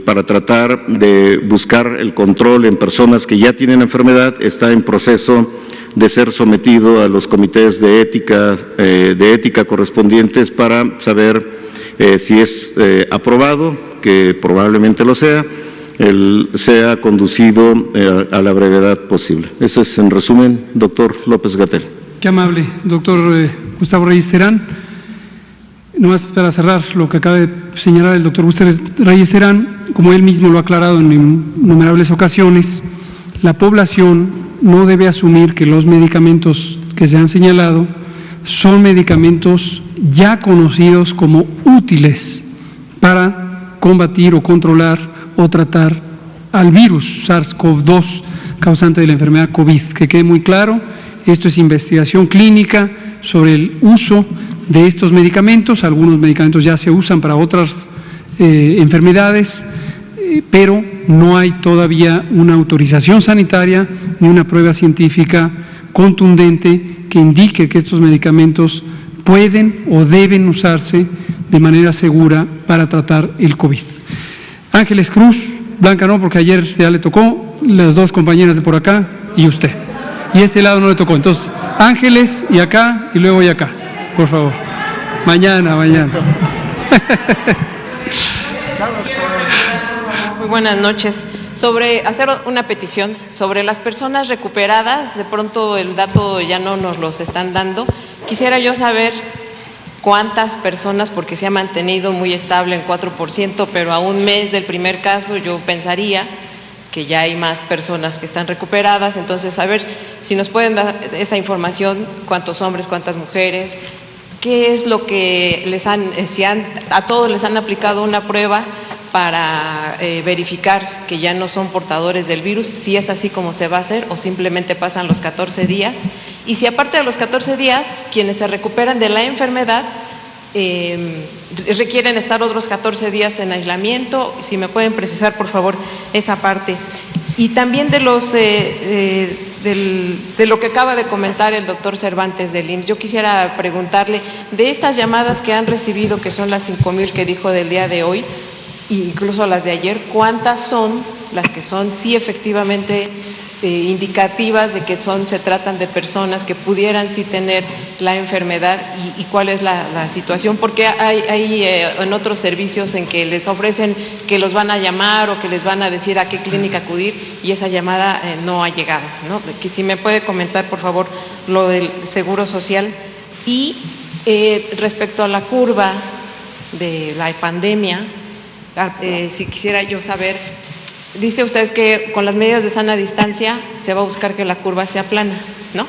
para tratar de buscar el control en personas que ya tienen enfermedad, está en proceso de ser sometido a los comités de ética correspondientes para saber si es aprobado, que probablemente lo sea, sea conducido a la brevedad posible. Eso es en resumen, doctor López-Gatell. Qué amable, doctor Gustavo Reyes Terán. Nomás para cerrar lo que acaba de señalar el doctor Gustavo Reyes Terán, como él mismo lo ha aclarado en innumerables ocasiones, la población no debe asumir que los medicamentos que se han señalado son medicamentos ya conocidos como útiles para combatir o controlar o tratar al virus SARS-CoV-2 causante de la enfermedad COVID. Que quede muy claro, esto es investigación clínica sobre el uso de estos medicamentos. Algunos medicamentos ya se usan para otras enfermedades, pero no hay todavía una autorización sanitaria ni una prueba científica contundente que indique que estos medicamentos pueden o deben usarse de manera segura para tratar el COVID. Ángeles Cruz, Blanca no, porque ayer ya le tocó, las 2 compañeras de por acá y usted. Y este lado no le tocó. Entonces, Ángeles y acá y luego y acá, por favor. Mañana. Muy buenas noches. Sobre hacer una petición sobre las personas recuperadas, de pronto el dato ya no nos los están dando. Quisiera yo saber cuántas personas, porque se ha mantenido muy estable en 4%, pero a un mes del primer caso yo pensaría que ya hay más personas que están recuperadas. Entonces, saber si nos pueden dar esa información, cuántos hombres, cuántas mujeres, qué es lo que a todos les han aplicado una prueba para verificar que ya no son portadores del virus, si es así como se va a hacer o simplemente pasan los 14 días. Y si aparte de los 14 días, quienes se recuperan de la enfermedad requieren estar otros 14 días en aislamiento, si me pueden precisar por favor esa parte. Y también de lo que acaba de comentar el doctor Cervantes del IMSS, yo quisiera preguntarle, de estas llamadas que han recibido, que son las 5,000 que dijo del día de hoy, e incluso las de ayer, ¿cuántas son las que son sí efectivamente indicativas de que se tratan de personas que pudieran sí tener la enfermedad y cuál es la situación, porque hay en otros servicios en que les ofrecen que los van a llamar o que les van a decir a qué clínica acudir y esa llamada no ha llegado, ¿no? Que si me puede comentar, por favor, lo del Seguro Social y respecto a la curva de la pandemia, si quisiera yo saber. Dice usted que con las medidas de sana distancia se va a buscar que la curva sea plana, ¿no?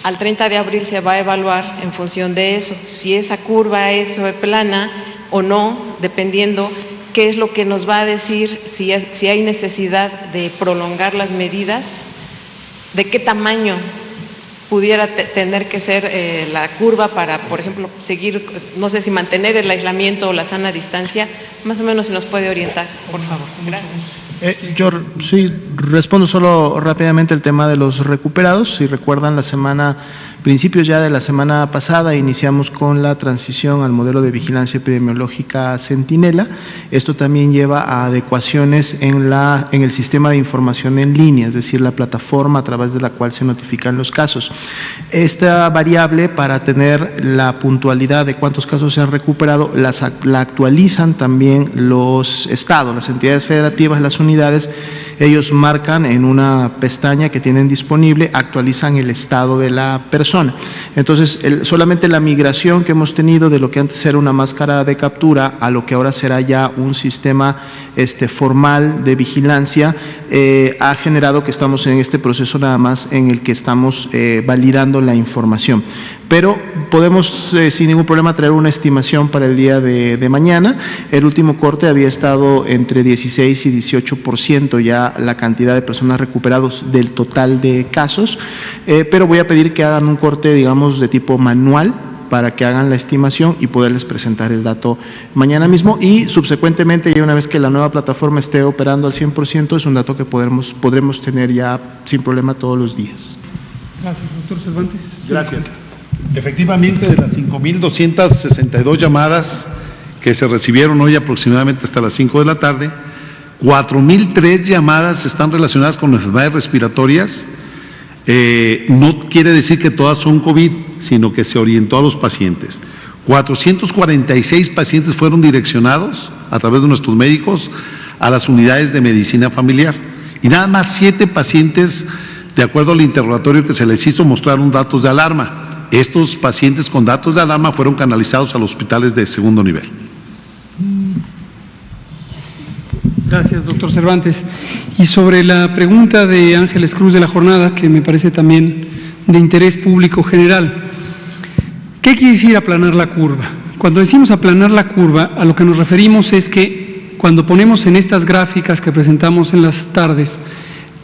Al 30 de abril se va a evaluar en función de eso, si esa curva es plana o no, dependiendo qué es lo que nos va a decir si hay necesidad de prolongar las medidas, de qué tamaño pudiera tener que ser la curva para, por ejemplo, seguir, no sé si mantener el aislamiento o la sana distancia, más o menos si nos puede orientar, por favor. Gracias. Yo sí respondo solo rápidamente el tema de los recuperados. Si recuerdan, principios ya de la semana pasada, iniciamos con la transición al modelo de vigilancia epidemiológica Centinela. Esto también lleva a adecuaciones en el sistema de información en línea, es decir, la plataforma a través de la cual se notifican los casos. Esta variable, para tener la puntualidad de cuántos casos se han recuperado, la actualizan también los estados, las entidades federativas, las unidades. Ellos marcan en una pestaña que tienen disponible, actualizan el estado de la persona. Entonces, solamente la migración que hemos tenido de lo que antes era una máscara de captura a lo que ahora será ya un sistema formal de vigilancia, ha generado que estamos en este proceso nada más en el que estamos validando la información. Pero podemos sin ningún problema traer una estimación para el día de mañana. El último corte había estado entre 16 y 18% ya la cantidad de personas recuperados del total de casos, pero voy a pedir que hagan un corte, digamos, de tipo manual para que hagan la estimación y poderles presentar el dato mañana mismo, y subsecuentemente, ya una vez que la nueva plataforma esté operando al 100%, es un dato que podremos tener ya sin problema todos los días. Gracias, doctor Cervantes. Gracias. Efectivamente, de las 5.262 llamadas que se recibieron hoy aproximadamente hasta las 5 de la tarde, 4.003 llamadas están relacionadas con enfermedades respiratorias. No quiere decir que todas son COVID, sino que se orientó a los pacientes. 446 pacientes fueron direccionados a través de nuestros médicos a las unidades de medicina familiar y nada más 7 pacientes, de acuerdo al interrogatorio que se les hizo, mostraron datos de alarma. Estos pacientes con datos de alarma fueron canalizados a los hospitales de segundo nivel. Gracias, doctor Cervantes. Y sobre la pregunta de Ángeles Cruz de la jornada, que me parece también de interés público general, ¿qué quiere decir aplanar la curva? Cuando decimos aplanar la curva, a lo que nos referimos es que cuando ponemos en estas gráficas que presentamos en las tardes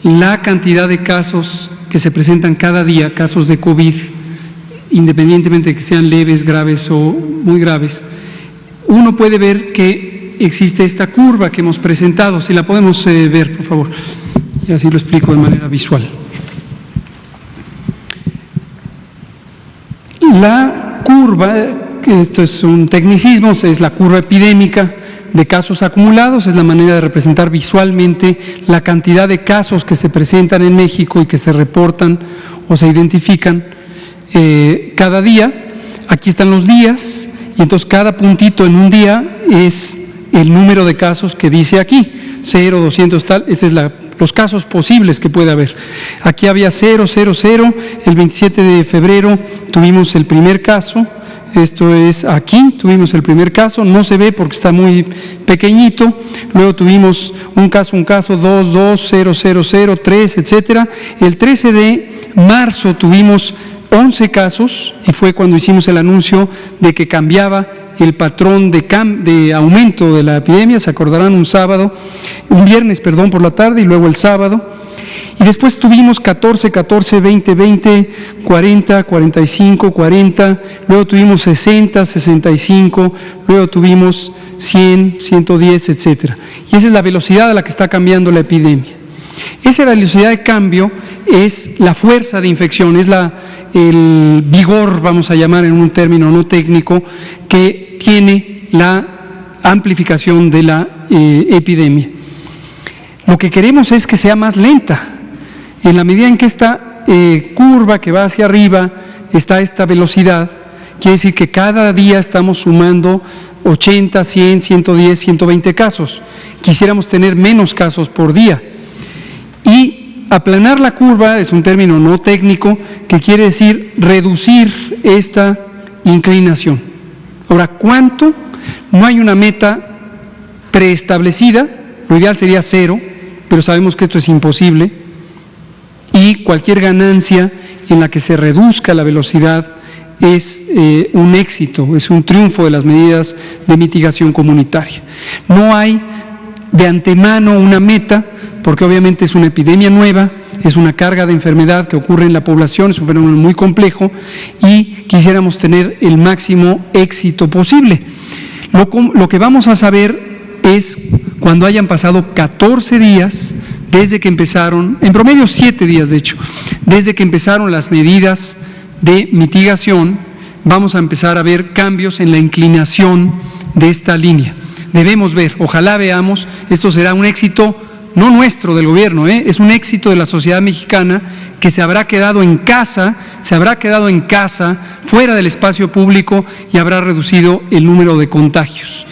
la cantidad de casos que se presentan cada día, casos de COVID, independientemente de que sean leves, graves o muy graves, uno puede ver que existe esta curva que hemos presentado. Si la podemos ver, por favor, y así lo explico de manera visual. La curva, que esto es un tecnicismo, es la curva epidémica de casos acumulados, es la manera de representar visualmente la cantidad de casos que se presentan en México y que se reportan o se identifican cada día. Aquí están los días, y entonces cada puntito en un día es el número de casos que dice aquí, 0, 200, tal, ese es los casos posibles que puede haber. Aquí había 0, 0, 0, el 27 de febrero tuvimos el primer caso, esto es aquí, tuvimos el primer caso, no se ve porque está muy pequeñito, luego tuvimos un caso, 2, 2, 0, 0, 0, 3, etcétera. El 13 de marzo tuvimos 11 casos y fue cuando hicimos el anuncio de que cambiaba el patrón de aumento de la epidemia. Se acordarán, un viernes por la tarde y luego el sábado. Y después tuvimos 14, 14, 20, 20, 40, 45, 40, luego tuvimos 60, 65, luego tuvimos 100, 110, etcétera. Y esa es la velocidad a la que está cambiando la epidemia. Esa velocidad de cambio es la fuerza de infección, es el vigor, vamos a llamar en un término no técnico, que tiene la amplificación de la epidemia. Lo que queremos es que sea más lenta. En la medida en que esta curva que va hacia arriba está a esta velocidad, quiere decir que cada día estamos sumando 80, 100, 110, 120 casos. Quisiéramos tener menos casos por día. Y aplanar la curva es un término no técnico que quiere decir reducir esta inclinación. Ahora, ¿cuánto? No hay una meta preestablecida, lo ideal sería 0, pero sabemos que esto es imposible, y cualquier ganancia en la que se reduzca la velocidad es un éxito, es un triunfo de las medidas de mitigación comunitaria. No hay de antemano una meta, porque obviamente es una epidemia nueva, es una carga de enfermedad que ocurre en la población, es un fenómeno muy complejo y quisiéramos tener el máximo éxito posible. Lo que vamos a saber es cuando hayan pasado 14 días desde que empezaron, en promedio 7 días de hecho, desde que empezaron las medidas de mitigación, vamos a empezar a ver cambios en la inclinación de esta línea. Debemos ver, ojalá veamos, esto será un éxito no nuestro del gobierno, es un éxito de la sociedad mexicana que se habrá quedado en casa, fuera del espacio público y habrá reducido el número de contagios.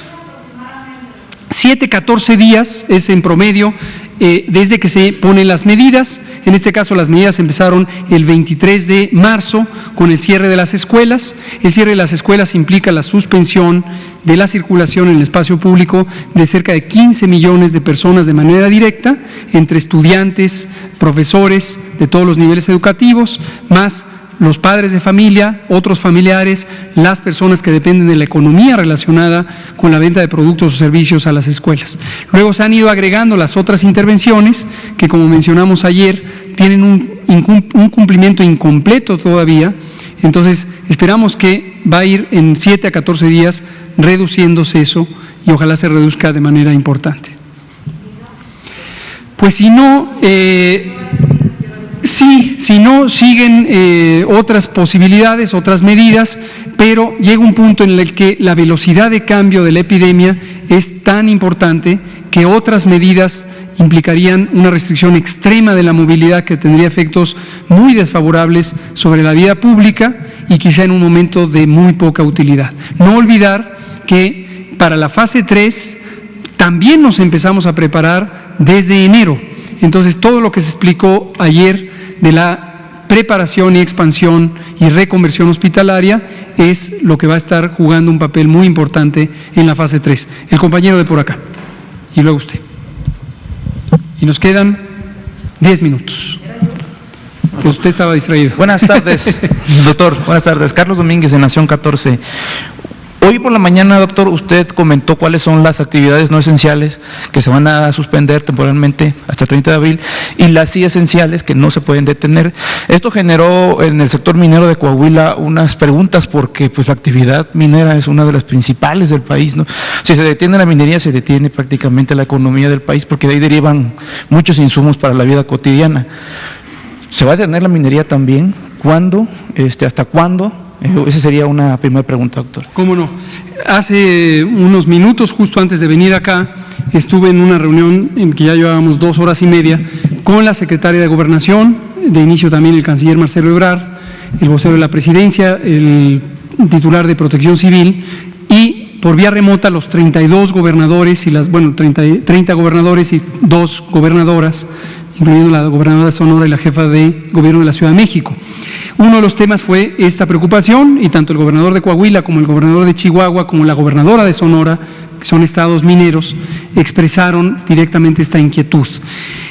7, 14 días es en promedio desde que se ponen las medidas. En este caso las medidas empezaron el 23 de marzo con el cierre de las escuelas. El cierre de las escuelas implica la suspensión de la circulación en el espacio público de cerca de 15 millones de personas de manera directa, entre estudiantes, profesores de todos los niveles educativos, más los padres de familia, otros familiares, las personas que dependen de la economía relacionada con la venta de productos o servicios a las escuelas. Luego se han ido agregando las otras intervenciones que, como mencionamos ayer, tienen un cumplimiento incompleto todavía. Entonces, esperamos que va a ir en 7 a 14 días reduciéndose eso y ojalá se reduzca de manera importante. Pues si no... Sí, si no siguen otras posibilidades, otras medidas, pero llega un punto en el que la velocidad de cambio de la epidemia es tan importante que otras medidas implicarían una restricción extrema de la movilidad que tendría efectos muy desfavorables sobre la vida pública y quizá en un momento de muy poca utilidad. No olvidar que para la fase 3 también nos empezamos a preparar desde enero. Entonces, todo lo que se explicó ayer de la preparación y expansión y reconversión hospitalaria es lo que va a estar jugando un papel muy importante en la fase 3. El compañero de por acá, y luego usted. Y nos quedan 10 minutos. Pues usted estaba distraído. Buenas tardes, doctor. Buenas tardes. Carlos Domínguez, de Nación 14. Hoy por la mañana, doctor, usted comentó cuáles son las actividades no esenciales que se van a suspender temporalmente hasta el 30 de abril y las sí esenciales que no se pueden detener. Esto generó en el sector minero de Coahuila unas preguntas porque pues la actividad minera es una de las principales del país, ¿no? Si se detiene la minería, se detiene prácticamente la economía del país porque de ahí derivan muchos insumos para la vida cotidiana. ¿Se va a detener la minería también? ¿Cuándo? ¿Hasta cuándo? Esa sería una primera pregunta, doctor. ¿Cómo no? Hace unos minutos, justo antes de venir acá, estuve en una reunión en que ya llevábamos 2 horas y media con la secretaria de Gobernación, de inicio también el canciller Marcelo Ebrard, el vocero de la Presidencia, el titular de Protección Civil y por vía remota los 32 gobernadores y 30 gobernadores y 2 gobernadoras, incluyendo la gobernadora de Sonora y la jefa de gobierno de la Ciudad de México. Uno de los temas fue esta preocupación y tanto el gobernador de Coahuila como el gobernador de Chihuahua como la gobernadora de Sonora, que son estados mineros, expresaron directamente esta inquietud.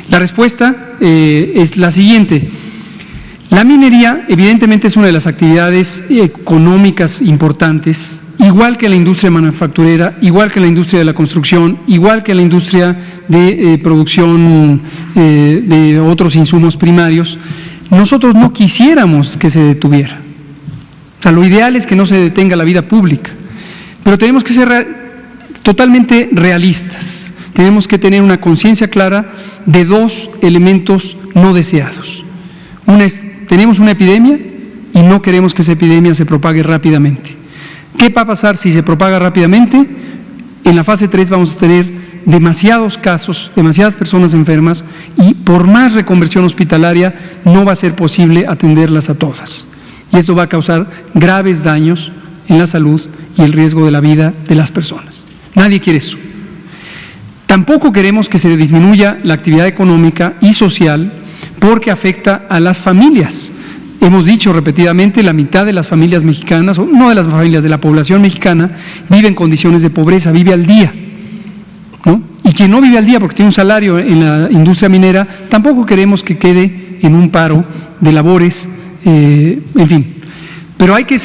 La respuesta es la siguiente. La minería evidentemente es una de las actividades económicas importantes, igual que la industria manufacturera, igual que la industria de la construcción, igual que la industria de producción de otros insumos primarios. Nosotros no quisiéramos que se detuviera. O sea, lo ideal es que no se detenga la vida pública, pero tenemos que ser totalmente realistas. Tenemos que tener una conciencia clara de 2 elementos no deseados. Una es, tenemos una epidemia y no queremos que esa epidemia se propague rápidamente. ¿Qué va a pasar si se propaga rápidamente? En la fase 3 vamos a tener demasiados casos, demasiadas personas enfermas y por más reconversión hospitalaria no va a ser posible atenderlas a todas. Y esto va a causar graves daños en la salud y el riesgo de la vida de las personas. Nadie quiere eso. Tampoco queremos que se disminuya la actividad económica y social porque afecta a las familias. Hemos dicho repetidamente, la mitad de las familias mexicanas, o no de las familias, de la población mexicana, vive en condiciones de pobreza, vive al día, ¿no? Y quien no vive al día porque tiene un salario en la industria minera, tampoco queremos que quede en un paro de labores, en fin. Pero hay que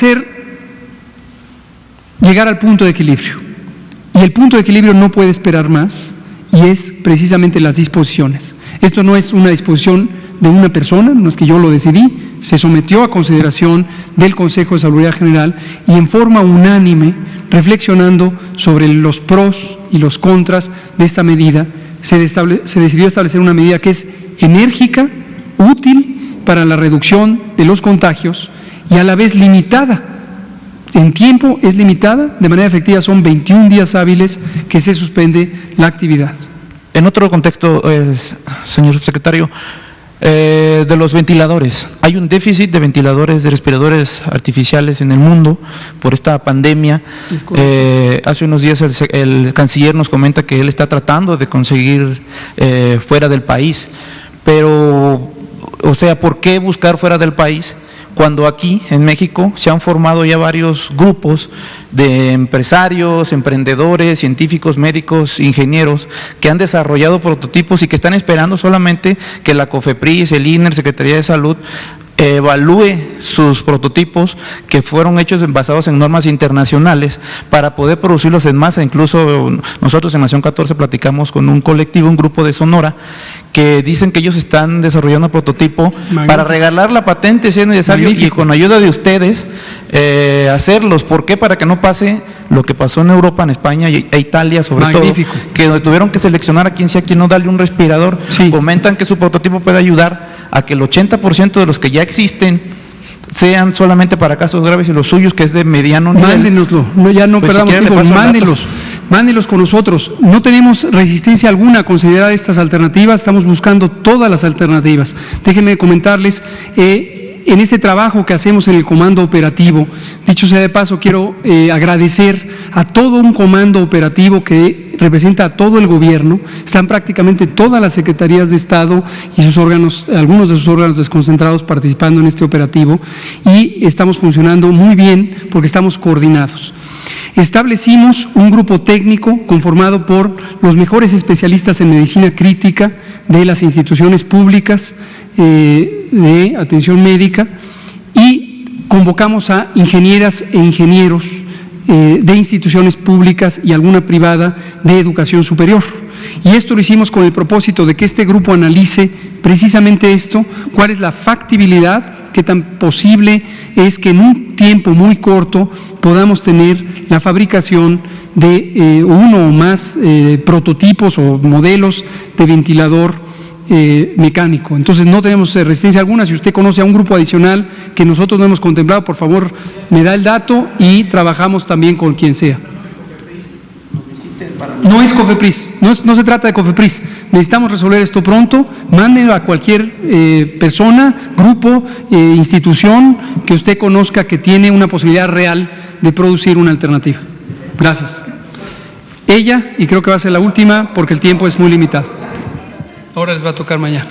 llegar al punto de equilibrio. Y el punto de equilibrio no puede esperar más, y es precisamente las disposiciones. Esto no es una disposición de una persona, no es que yo lo decidí, se sometió a consideración del Consejo de Salubridad General y en forma unánime, reflexionando sobre los pros y los contras de esta medida, se decidió establecer una medida que es enérgica, útil para la reducción de los contagios y a la vez limitada. En tiempo es limitada, de manera efectiva son 21 días hábiles que se suspende la actividad. En otro contexto, señor subsecretario, de los ventiladores. Hay un déficit de ventiladores, de respiradores artificiales en el mundo por esta pandemia. Hace unos días el canciller nos comenta que él está tratando de conseguir fuera del país. Pero, o sea, ¿por qué buscar fuera del país cuando aquí en México se han formado ya varios grupos de empresarios, emprendedores, científicos, médicos, ingenieros que han desarrollado prototipos y que están esperando solamente que la COFEPRIS, el INER, Secretaría de Salud, evalúe sus prototipos que fueron hechos basados en normas internacionales para poder producirlos en masa? Incluso nosotros en Nación 14 platicamos con un colectivo, un grupo de Sonora, que dicen que ellos están desarrollando prototipo para regalar la patente si es necesario y con ayuda de ustedes hacerlos. ¿Por qué? Para que no pase lo que pasó en Europa, en España e Italia sobre todo, que tuvieron que seleccionar a quien sí, a quien no, darle un respirador. Comentan que su prototipo puede ayudar a que el 80% de los que ya existen sean solamente para casos graves y los suyos, que es de mediano nivel. Mándenoslo, ya no pues perdamos tiempo, mándenlos con nosotros. No tenemos resistencia alguna a considerar estas alternativas, estamos buscando todas las alternativas. Déjenme comentarles, en este trabajo que hacemos en el comando operativo, dicho sea de paso, quiero agradecer a todo un comando operativo que representa a todo el gobierno. Están prácticamente todas las secretarías de Estado y sus órganos, algunos de sus órganos desconcentrados participando en este operativo, y estamos funcionando muy bien porque estamos coordinados. Establecimos un grupo técnico conformado por los mejores especialistas en medicina crítica de las instituciones públicas de atención médica y convocamos a ingenieras e ingenieros de instituciones públicas y alguna privada de educación superior. Y esto lo hicimos con el propósito de que este grupo analice precisamente esto, cuál es la factibilidad, qué tan posible es que en un tiempo muy corto podamos tener la fabricación de uno o más prototipos o modelos de ventilador mecánico. Entonces no tenemos resistencia alguna. Si usted conoce a un grupo adicional que nosotros no hemos contemplado, por favor me da el dato y trabajamos también con quien sea. No es COFEPRIS, no se trata de COFEPRIS. Necesitamos resolver esto pronto. Mándenlo a cualquier persona, grupo, institución que usted conozca que tiene una posibilidad real de producir una alternativa. Gracias. Ella, y creo que va a ser la última porque el tiempo es muy limitado. Ahora les va a tocar mañana.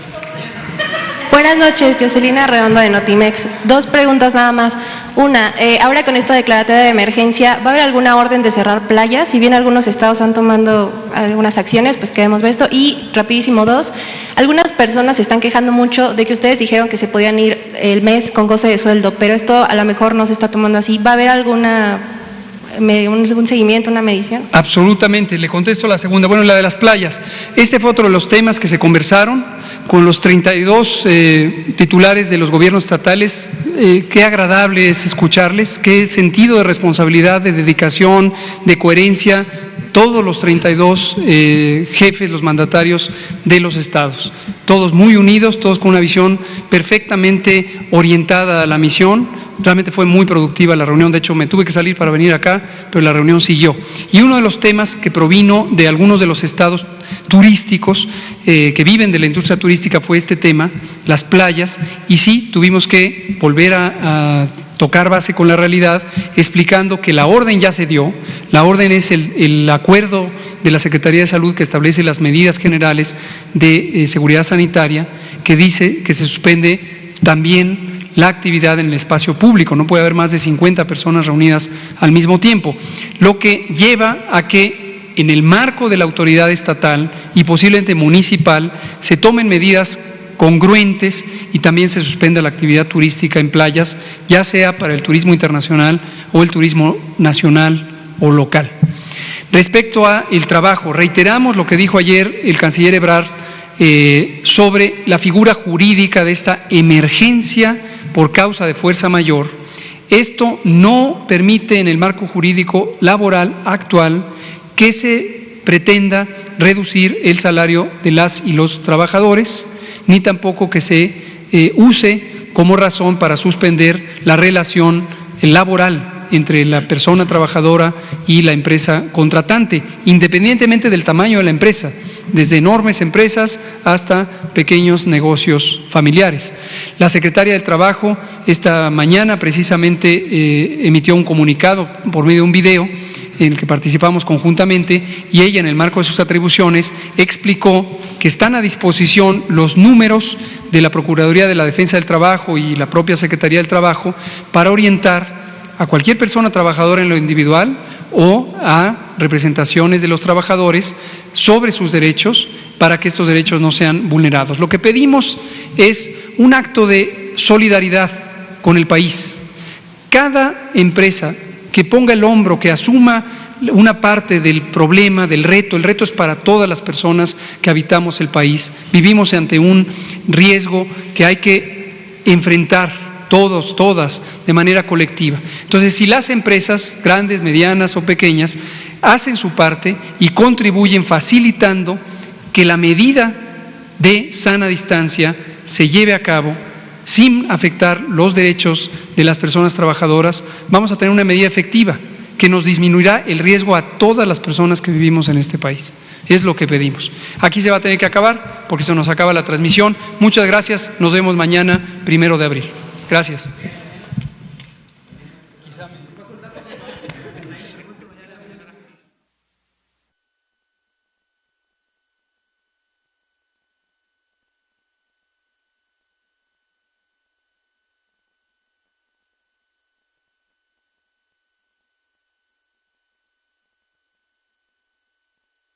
Buenas noches, Jocelina Redondo de Notimex. Dos preguntas nada más. Una, ahora con esta declaratoria de emergencia, ¿va a haber alguna orden de cerrar playas? Si bien algunos estados han tomado algunas acciones, pues queremos ver esto. Y rapidísimo, dos, algunas personas se están quejando mucho de que ustedes dijeron que se podían ir el mes con goce de sueldo, pero esto a lo mejor no se está tomando así. ¿Va a haber un seguimiento, una medición? Absolutamente, le contesto la segunda. Bueno, la de las playas. Este fue otro de los temas que se conversaron con los 32 titulares de los gobiernos estatales. Qué agradable es escucharles, qué sentido de responsabilidad, de dedicación, de coherencia, todos los 32 jefes, los mandatarios de los estados, todos muy unidos, todos con una visión perfectamente orientada a la misión, realmente fue muy productiva la reunión, de hecho me tuve que salir para venir acá, pero la reunión siguió. Y uno de los temas que provino de algunos de los estados turísticos que viven de la industria turística fue este tema, las playas, y sí, tuvimos que volver a tocar base con la realidad, explicando que la orden ya se dio, la orden es el acuerdo de la Secretaría de Salud que establece las medidas generales de seguridad sanitaria, que dice que se suspende también la actividad en el espacio público, no puede haber más de 50 personas reunidas al mismo tiempo, lo que lleva a que en el marco de la autoridad estatal y posiblemente municipal se tomen medidas congruentes y también se suspenda la actividad turística en playas, ya sea para el turismo internacional o el turismo nacional o local. Respecto a el trabajo, reiteramos lo que dijo ayer el canciller Ebrard sobre la figura jurídica de esta emergencia por causa de fuerza mayor. Esto no permite en el marco jurídico laboral actual que se pretenda reducir el salario de las y los trabajadores, ni tampoco que se use como razón para suspender la relación laboral entre la persona trabajadora y la empresa contratante, independientemente del tamaño de la empresa, desde enormes empresas hasta pequeños negocios familiares. La secretaria del Trabajo esta mañana precisamente emitió un comunicado por medio de un video en el que participamos conjuntamente, y ella, en el marco de sus atribuciones, explicó que están a disposición los números de la Procuraduría de la Defensa del Trabajo y la propia Secretaría del Trabajo para orientar a cualquier persona trabajadora en lo individual o a representaciones de los trabajadores sobre sus derechos para que estos derechos no sean vulnerados. Lo que pedimos es un acto de solidaridad con el país. Cada empresa que ponga el hombro, que asuma una parte del problema, del reto. El reto es para todas las personas que habitamos el país. Vivimos ante un riesgo que hay que enfrentar todos, todas, de manera colectiva. Entonces, si las empresas, grandes, medianas o pequeñas, hacen su parte y contribuyen facilitando que la medida de sana distancia se lleve a cabo, sin afectar los derechos de las personas trabajadoras, vamos a tener una medida efectiva que nos disminuirá el riesgo a todas las personas que vivimos en este país. Es lo que pedimos. Aquí se va a tener que acabar porque se nos acaba la transmisión. Muchas gracias. Nos vemos mañana, 1 de abril. Gracias.